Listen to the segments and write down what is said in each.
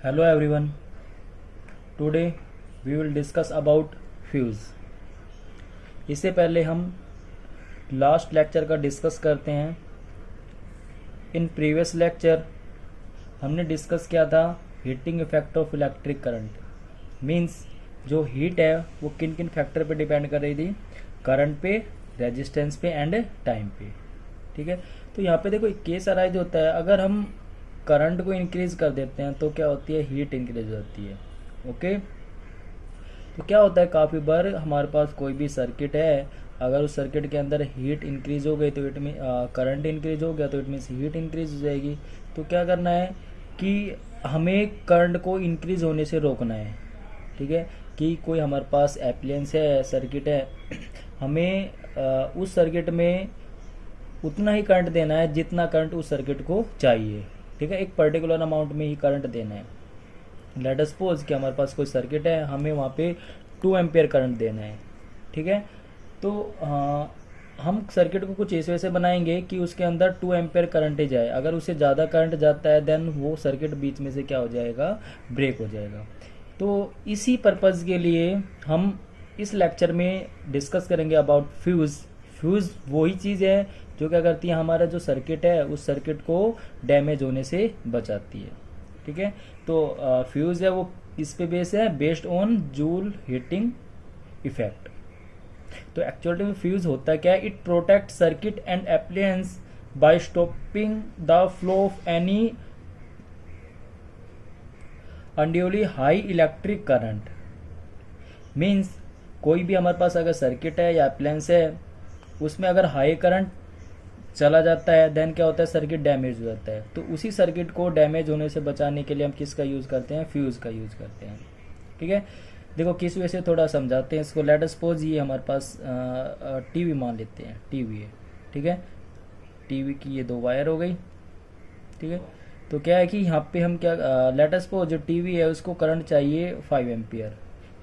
Hello everyone. Today we will discuss about fuse. इससे पहले हम लास्ट लेक्चर का डिस्कस करते हैं. इन प्रीवियस लेक्चर हमने डिस्कस किया था heating effect of electric current. Means जो हीट है वो किन किन फैक्टर पे डिपेंड कर रही थी, करंट पे, रेजिस्टेंस पे एंड टाइम पे. ठीक है. तो यहाँ पे देखो एक केस अराइज होता है, अगर हम करंट को इंक्रीज कर देते हैं तो क्या होती है, हीट इंक्रीज होती है. ओके. तो क्या होता है, काफ़ी बार हमारे पास कोई भी सर्किट है, अगर उस सर्किट के अंदर हीट इंक्रीज हो गई तो इट मीन करंट इंक्रीज हो गया तो इट मीन्स हीट इंक्रीज हो जाएगी. तो क्या करना है कि हमें करंट को इंक्रीज होने से रोकना है. ठीक है. कि कोई हमारे पास एप्लियंस है, सर्किट है, हमें उस सर्किट में उतना ही करंट देना है जितना करंट उस सर्किट को चाहिए. ठीक है. एक पर्टिकुलर अमाउंट में ही करंट देना है. लेट अस सपोज कि हमारे पास कोई सर्किट है, हमें वहाँ पे 2 एम्पियर करंट देना है. ठीक है. तो हम सर्किट को कुछ इस वजह से बनाएंगे कि उसके अंदर 2 एम्पियर करंट ही जाए. अगर उससे ज़्यादा करंट जाता है देन वो सर्किट बीच में से क्या हो जाएगा, ब्रेक हो जाएगा. तो इसी पर्पज़ के लिए हम इस लेक्चर में डिस्कस करेंगे अबाउट फ्यूज़. फ्यूज़ वही चीज़ है जो क्या करती है, हमारा जो सर्किट है उस सर्किट को डैमेज होने से बचाती है. ठीक है. तो फ्यूज़ है वो इस पे बेस है, based on joule heating effect. तो एक्चुअली में फ्यूज़ होता क्या है, it protect circuit and appliances by stopping the flow of any unduly high electric current. Means कोई भी हमारे पास अगर सर्किट है या अप्लायंस है, उसमें अगर हाई करंट चला जाता है देन क्या होता है, सर्किट डैमेज हो जाता है. तो उसी सर्किट को डैमेज होने से बचाने के लिए हम किसका यूज़ करते हैं, फ्यूज़ का यूज़ करते हैं. ठीक है. देखो किस वजह से थोड़ा समझाते हैं इसको. लेट अस सपोज ये हमारे पास टीवी मान लेते हैं, टीवी है. ठीक है. टीवी की ये 2 वायर हो गई. ठीक है. तो क्या है कि यहाँ पे हम क्या, लेट अस सपोज जो टीवी है उसको करंट चाहिए 5 एम्पियर.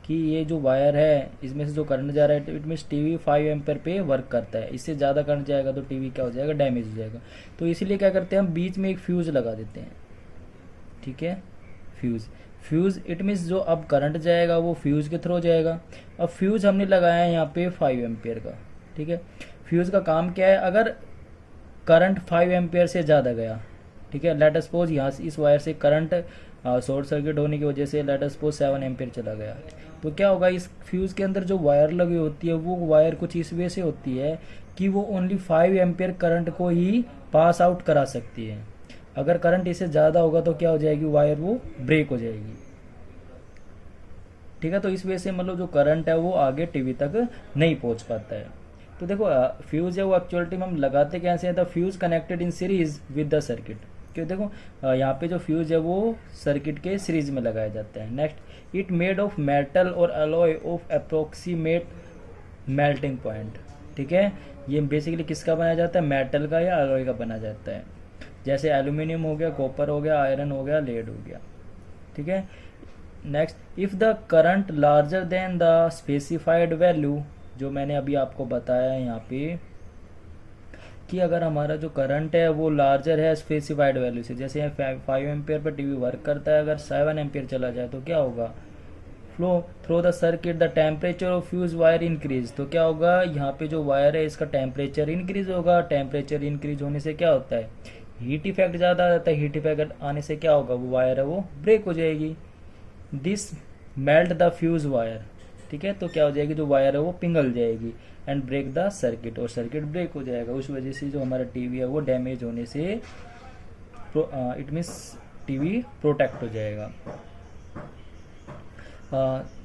कि ये जो वायर है इसमें से जो करंट जा रहा है इट मीन्स टीवी 5 एम्पियर पे वर्क करता है. इससे ज़्यादा करंट जाएगा तो टीवी क्या हो जाएगा, डैमेज हो जाएगा. तो इसीलिए क्या करते हैं, हम बीच में एक फ्यूज़ लगा देते हैं. ठीक है. फ्यूज़ इट मीन्स जो अब करंट जाएगा वो फ्यूज़ के थ्रू जाएगा. अब फ्यूज़ हमने लगाया है यहाँ पे 5 एम्पियर का. ठीक है. फ्यूज़ का काम क्या है, अगर करंट 5 एम्पियर से ज़्यादा गया, ठीक है, लेट अस सपोज यहाँ से इस वायर से करंट शॉर्ट सर्किट होने की वजह से लेट अस सपोज 7 एम्पियर चला गया, तो क्या होगा, इस फ्यूज़ के अंदर जो वायर लगी होती है वो वायर कुछ इस वजह से होती है कि वो ओनली 5 एम्पियर करंट को ही पास आउट करा सकती है. अगर करंट इससे ज़्यादा होगा तो क्या हो जाएगी, वायर वो ब्रेक हो जाएगी. ठीक है. तो इस वजह से मतलब जो करंट है वो आगे टीवी तक नहीं पहुंच पाता है. तो देखो फ्यूज़ है वो एक्चुअलिटी में हम लगाते कैसे हैं, the fuse connected in series with the circuit. क्यों, देखो यहाँ पे जो फ्यूज़ है वो सर्किट के सीरीज में लगाया जाता है. Next, it made of metal और alloy of approximate melting point. ठीक है. ये बेसिकली किसका बनाया जाता है, मेटल का या अलॉय का बना जाता है. जैसे एल्यूमिनियम हो गया, कॉपर हो गया, आयरन हो गया, लेड हो गया. ठीक है. Next, if the current larger than the specified value, जो मैंने अभी आपको बताया है यहाँ पे कि अगर हमारा जो करंट है वो लार्जर है स्पेसिफाइड वैल्यू से, जैसे 5 एम्पियर पर टीवी वर्क करता है, अगर 7 एम्पियर चला जाए तो क्या होगा, flow through the circuit the temperature of fuse wire increase. तो क्या होगा, यहाँ पे जो वायर है इसका टेम्परेचर इंक्रीज होगा. टेम्परेचर इंक्रीज होने से क्या होता है, हीट इफेक्ट ज़्यादा आ जाता है. हीट इफेक्ट आने से क्या होगा, वो वायर है वो ब्रेक हो जाएगी. This melt the fuse wire. ठीक है. तो क्या हो जाएगी, जो वायर है वो पिघल जाएगी एंड ब्रेक द सर्किट, और सर्किट ब्रेक हो जाएगा. उस वजह से जो हमारा टीवी है वो डैमेज होने से इट मीन्स टीवी प्रोटेक्ट हो जाएगा.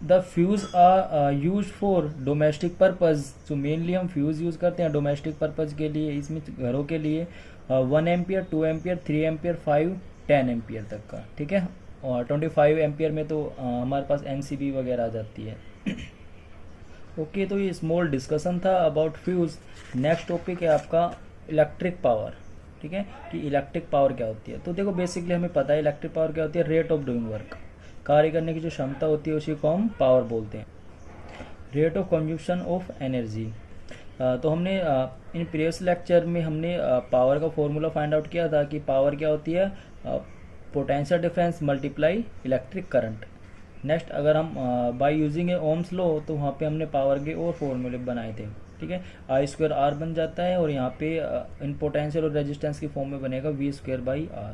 The fuse are use for domestic purpose. जो मेनली हम फ्यूज यूज करते हैं डोमेस्टिक पर्पज के लिए, इसमें घरों के लिए 1 एम्पियर, 2 एम्पियर, 3 एम्पियर, 5, 10 एम्पियर तक का. ठीक है. और 25 एम्पियर में तो हमारे पास एमसीबी वगैरह आ जाती है. ओके. तो ये स्मॉल डिस्कशन था अबाउट फ्यूज. नेक्स्ट टॉपिक है आपका इलेक्ट्रिक पावर. ठीक है. कि इलेक्ट्रिक पावर क्या होती है. तो देखो बेसिकली हमें पता है इलेक्ट्रिक पावर क्या होती है, रेट ऑफ डूइंग वर्क, कार्य करने की जो क्षमता होती है उसी को हम पावर बोलते हैं. Rate of consumption of energy. तो हमने इन प्रीवियस लेक्चर में हमने पावर का फॉर्मूला फाइंड आउट किया था कि पावर क्या होती है, potential difference multiply electric current. Next अगर हम by using A Ohm's law, तो वहाँ पे हमने पावर के और फॉर्मूले बनाए थे, ठीक है। आई स्क्वायर आर बन जाता है, और यहाँ पे इन पोटेंशियल और रेजिस्टेंस की फॉर्म में बनेगा V square by R.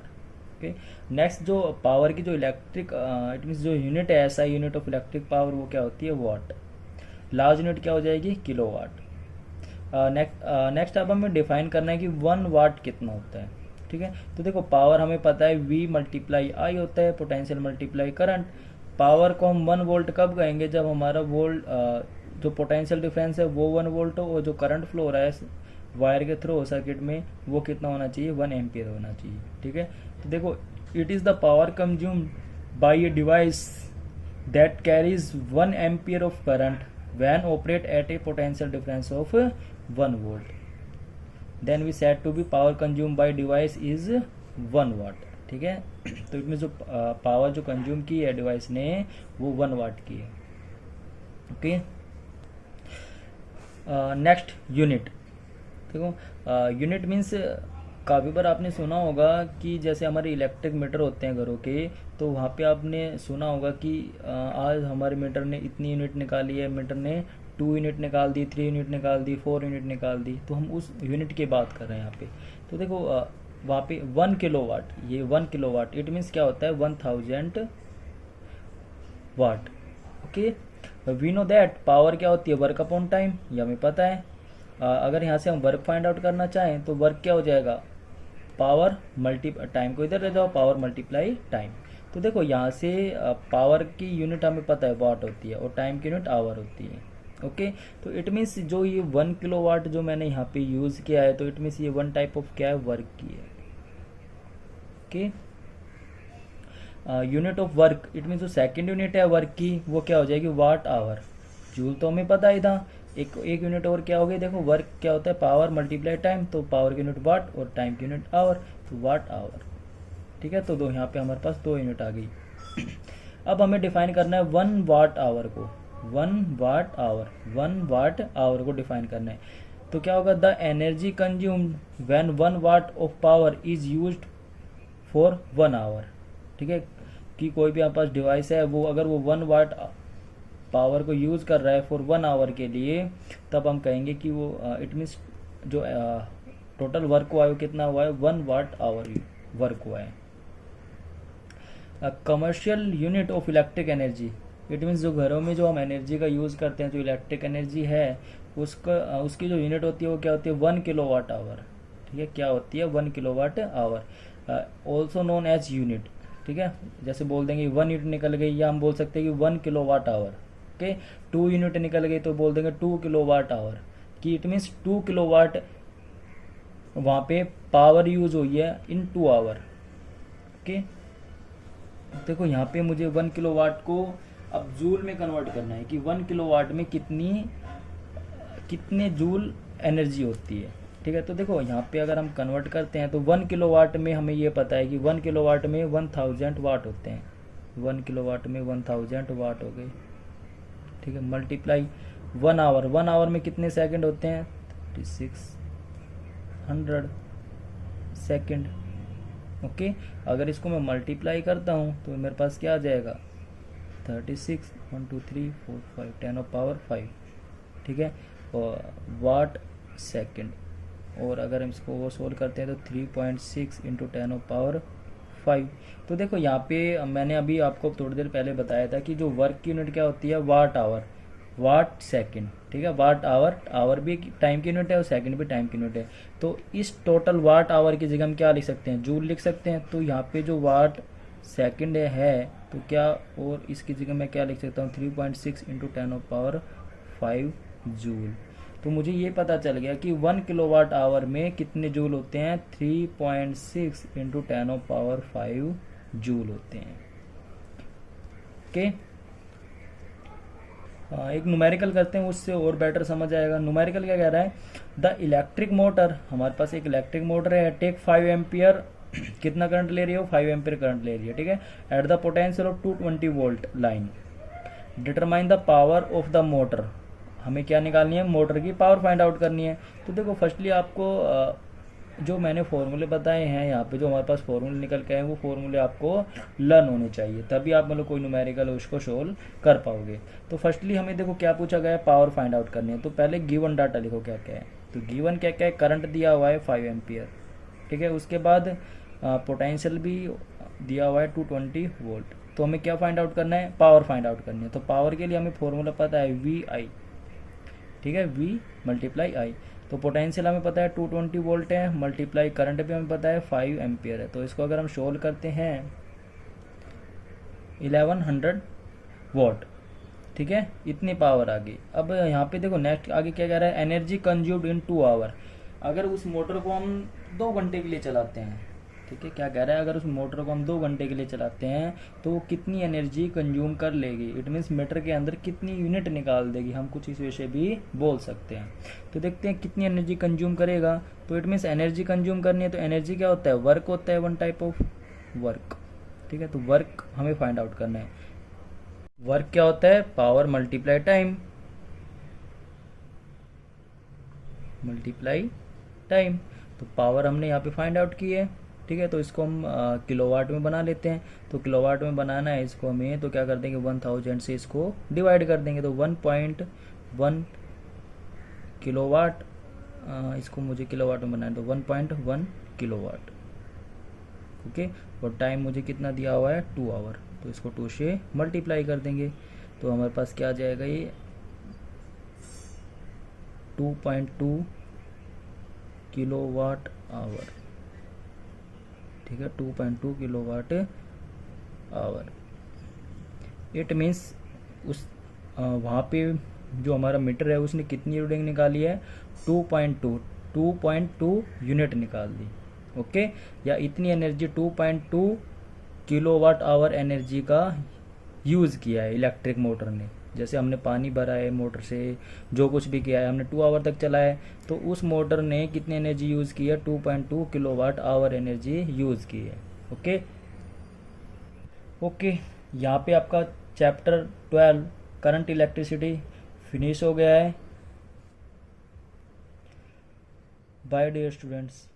Okay, next जो पावर की जो इलेक्ट्रिक इट मीन्स जो यूनिट है, ऐसा यूनिट ऑफ इलेक्ट्रिक पावर, वो क्या होती है, वाट। लार्ज यूनिट क्या हो जाएगी, किलोवाट। नेक्स्ट अब हमें डिफाइन करना है कि 1 वाट कितना होता है, ठीक है। तो देखो पावर हमें पता है V मल्टीप्लाई आई होता है, पोटेंशियल मल्टीप्लाई करंट। पावर को हम 1 वोल्ट कब कहेंगे, जब हमारा वोल्ट जो पोटेंशियल डिफरेंस है वो 1 वोल्ट हो, और जो करंट फ्लो हो रहा है वायर के थ्रू सर्किट में वो कितना होना चाहिए, 1 एम्पियर होना चाहिए, ठीक है। तो देखो it is the power consumed by a device that carries 1 ampere of current when operate at a potential difference of 1 volt, then we said to be power consumed by device is 1 watt, ठीक है। तो इसमें जो power जो consume की है device ने वो 1 वाट की है। Okay, next unit. देखो यूनिट मीन्स काफ़ी बार आपने सुना होगा कि जैसे हमारे इलेक्ट्रिक मीटर होते हैं घरों के, तो वहाँ पे आपने सुना होगा कि आज हमारे मीटर ने इतनी यूनिट निकाली है, मीटर ने 2 यूनिट निकाल दी, 3 यूनिट निकाल दी, 4 यूनिट निकाल दी। तो हम उस यूनिट की बात कर रहे हैं यहाँ पे। तो देखो वहाँ पे 1 किलोवाट, ये 1 किलोवाट इट मीन्स क्या होता है, 1000 watt. Okay, we know that power क्या होती है, वर्क अपॉन टाइम, ये हमें पता है। अगर यहाँ से हम वर्क फाइंड आउट करना चाहें तो वर्क क्या हो जाएगा, पावर मल्टी टाइम को इधर ले जाओ, पावर मल्टीप्लाई टाइम। तो देखो यहाँ से पावर की यूनिट हमें पता है वाट होती है, और टाइम की यूनिट आवर होती है। ओके, तो इट मीन्स जो ये 1 किलोवाट जो मैंने यहाँ पे यूज़ किया है, तो इट मीन्स ये 1 टाइप ऑफ क्या है, वर्क की है। Okay, unit of work it means जो सेकेंड यूनिट है वर्क की वो क्या हो जाएगी, वाट आवर। जूल तो हमें पता ही था। एक यूनिट और क्या हो गई, देखो वर्क क्या होता है, पावर मल्टीप्लाई टाइम, तो पावर की यूनिट वाट और टाइम की यूनिट आवर, तो वाट आवर, ठीक है। तो दो यहाँ पे हमारे पास 2 यूनिट आ गई। अब हमें डिफाइन करना है 1 वाट आवर को, 1 वाट आवर को डिफाइन करना है। तो क्या होगा, the energy consumed when 1 watt of power is used for 1 hour, ठीक है। कि कोई भी हमारे पास डिवाइस है, वो अगर वो 1 वाट पावर को यूज़ कर रहा है फॉर 1 आवर के लिए, तब हम कहेंगे कि वो इट मीन्स जो टोटल वर्क हुआ है वो कितना हुआ है, 1 वाट आवर वर्क हुआ है। Commercial unit of electric energy it means जो घरों में जो हम एनर्जी का यूज़ करते हैं, जो इलेक्ट्रिक एनर्जी है उसकी जो यूनिट होती है वो क्या होती है, 1 किलोवाट आवर, ठीक है। क्या होती है, 1 kilowatt hour, also known as unit, ठीक है। जैसे बोल देंगे 1 यूनिट निकल गई, या हम बोल सकते हैं कि 1 किलोवाट आवर। ओके, 2 यूनिट निकल गई तो बोल देंगे 2 किलोवाट आवर, कि इट मीन्स 2 किलोवाट वहाँ पे पावर यूज हुई है इन 2 आवर। ओके, देखो यहाँ पे मुझे 1 किलोवाट को अब जूल में कन्वर्ट करना है कि 1 किलोवाट में कितने जूल एनर्जी होती है, ठीक है। तो देखो यहाँ पे अगर हम कन्वर्ट करते हैं तो 1 किलोवाट में हमें ये पता है कि 1 किलोवाट में 1000 वाट होते हैं, 1 किलोवाट में 1000 वाट हो गए, ठीक है। मल्टीप्लाई 1 आवर में कितने सेकंड होते हैं, 3600 सेकंड। ओके, अगर इसको मैं मल्टीप्लाई करता हूँ तो मेरे पास क्या आ जाएगा, 36 1 2 3 4 5 10 ऑफ पावर 5, ठीक है, और वाट सेकंड। और अगर हम इसको वो सोल्व करते हैं तो 3.6 इंटू 10 ऑफ पावर 5। तो देखो यहाँ पे मैंने अभी आपको थोड़ी देर पहले बताया था कि जो वर्क की यूनिट क्या होती है, वाट आवर, वाट सेकंड, ठीक है। वाट आवर भी टाइम की यूनिट है और सेकंड भी टाइम की यूनिट है। तो इस टोटल वाट आवर की जगह हम क्या लिख सकते हैं, जूल लिख सकते हैं। तो यहाँ पे जो वाट सेकंड है तो क्या, और इसकी जगह मैं क्या लिख सकता हूँ, 3.6 इंटू 10 ऑफ पावर 5 जूल। तो मुझे ये पता चल गया कि 1 किलोवाट आवर में कितने जूल होते हैं, 3.6 इंटू 10 ऑफ पावर 5 जूल होते हैं। ओके, एक न्यूमेरिकल करते हैं, उससे और बेटर समझ आएगा। न्यूमेरिकल क्या कह रहा है, द इलेक्ट्रिक मोटर, हमारे पास एक इलेक्ट्रिक मोटर है, टेक 5 एम्पियर कितना करंट ले रही है, 5 एम्पियर करंट ले रही है, ठीक है। At the potential of 220 volt line, determine the power of the motor, हमें क्या निकालनी है, मोटर की पावर फाइंड आउट करनी है। तो देखो फर्स्टली आपको जो मैंने फॉर्मूले बताए हैं यहाँ पे, जो हमारे पास फॉर्मूले निकल के आए हैं, वो फॉर्मूले आपको लर्न होने चाहिए, तभी आप मतलब कोई न्यूमेरिकल उसको सोल्व कर पाओगे। तो फर्स्टली हमें देखो क्या पूछा गया है, पावर फाइंड आउट करनी है। तो पहले गिवन डाटा लिखो क्या क्या है। तो गिवन क्या क्या है, करंट दिया हुआ है 5 एम्पियर, ठीक है। उसके बाद पोटेंशियल भी दिया हुआ है 220 वोल्ट। तो हमें क्या फाइंड आउट करना है, पावर फाइंड आउट करनी है। तो पावर के लिए हमें फॉर्मूला पता है वी आई, ठीक है, V मल्टीप्लाई आई। तो पोटेंशियल हमें पता है 220 वोल्ट है, मल्टीप्लाई करंट भी हमें पता है 5 एम्पियर है। तो इसको अगर हम सोल्व करते हैं 1100 वॉट, ठीक है, इतनी पावर आ गई। अब यहाँ पे देखो नेक्स्ट आगे क्या कह रहा है, एनर्जी कंज्यूम्ड इन 2 आवर। अगर उस मोटर को हम 2 घंटे के लिए चलाते हैं, ठीक है, क्या कह रहा है, अगर उस मोटर को हम 2 घंटे के लिए चलाते हैं तो वो कितनी एनर्जी कंज्यूम कर लेगी, इट मीन्स मीटर के अंदर कितनी यूनिट निकाल देगी, हम कुछ इस विषय भी बोल सकते हैं। तो देखते हैं कितनी एनर्जी कंज्यूम करेगा। तो इट मीन्स एनर्जी कंज्यूम करनी है, तो एनर्जी क्या होता है, वर्क होता है, वन टाइप ऑफ वर्क, ठीक है। तो वर्क हमें फाइंड आउट करना है। वर्क क्या होता है, power multiply time, multiply time. तो पावर हमने यहाँ पे फाइंड आउट की है, ठीक है। तो इसको हम किलोवाट में बना लेते हैं। तो किलोवाट में बनाना है इसको हमें, तो क्या कर देंगे, 1000 से इसको डिवाइड कर देंगे। तो 1.1 किलोवाट, इसको मुझे किलोवाट में बनाना है, तो 1.1 किलोवाट, ओके। और टाइम मुझे कितना दिया हुआ है, 2 आवर। तो इसको 2 से मल्टीप्लाई कर देंगे। तो हमारे पास क्या आ जाएगा, ये 2.2 किलोवाट आवर, ठीक है, 2.2 किलोवाट आवर। इट मीन्स उस वहाँ पे जो हमारा मीटर है उसने कितनी रीडिंग निकाली है, 2.2 यूनिट निकाल दी, ओके। या इतनी एनर्जी 2.2 किलोवाट आवर एनर्जी का यूज़ किया है इलेक्ट्रिक मोटर ने। जैसे हमने पानी भरा है मोटर से, जो कुछ भी किया है, हमने 2 आवर तक चला है, तो उस मोटर ने कितनी एनर्जी यूज़ की है, 2.2 किलोवाट आवर एनर्जी यूज़ की है, ओके। ओके, यहाँ पे आपका चैप्टर 12 करंट इलेक्ट्रिसिटी फिनिश हो गया है। Bye dear students.